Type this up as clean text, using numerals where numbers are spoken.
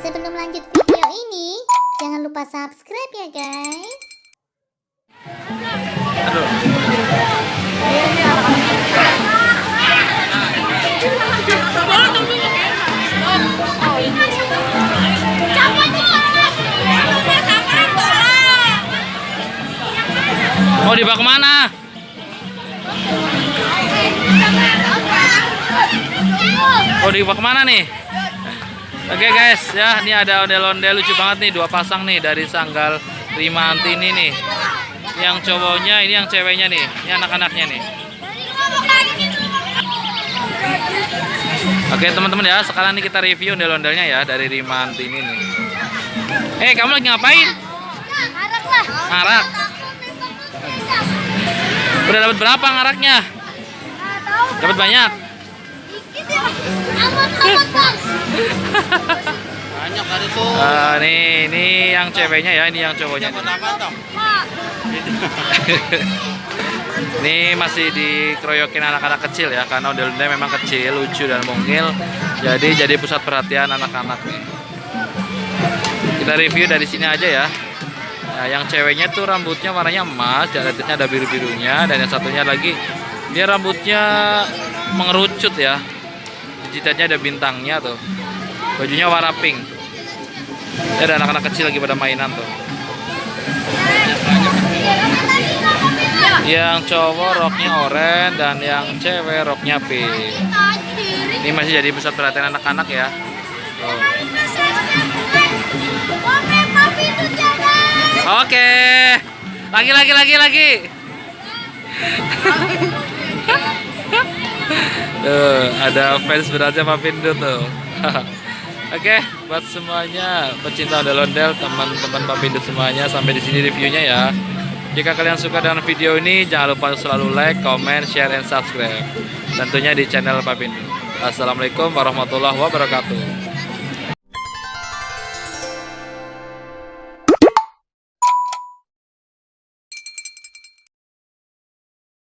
Sebelum lanjut video ini, jangan lupa subscribe ya guys. Mau dibawa kemana? Mau dibawa kemana nih? Oke guys, ya ini ada ondel-ondel lucu banget nih, dua pasang nih dari Sanggal Rima Antini nih. Yang cowoknya, ini yang ceweknya nih, ini anak-anaknya nih. Oke teman-teman ya, sekarang nih kita review ondel-ondelnya ya dari Rima Antini nih. Kamu lagi ngapain? Ngarak lah. Ngarak. Udah dapat berapa ngaraknya? Dapat banyak. Banyak kali tuh. Ini yang ceweknya ya, ini yang cowoknya. Ini masih dikeroyokin anak-anak kecil ya, karena ondel-ondel memang kecil, lucu dan mungil. Jadi pusat perhatian anak-anak nih. Kita review dari sini aja ya. Nah, yang ceweknya tuh rambutnya warnanya emas, jaretnya ada biru-birunya, dan yang satunya lagi dia rambutnya mengerucut ya. Jidatnya ada bintangnya tuh. Bajunya warna pink. Ya, ada anak-anak kecil lagi pada mainan tuh. Yang cowok roknya oranye dan yang cewek roknya pink. Ini masih jadi pusat perhatian anak-anak ya. Tuh. Oke. Lagi. Tuh, ada fans beratnya Papindo tuh. Oke, buat semuanya pecinta ondel-ondel, teman-teman Papindo semuanya, sampai di sini reviewnya ya. Jika kalian suka dengan video ini, jangan lupa selalu like, comment, share, and subscribe. Tentunya di channel Papindo. Assalamualaikum warahmatullahi wabarakatuh.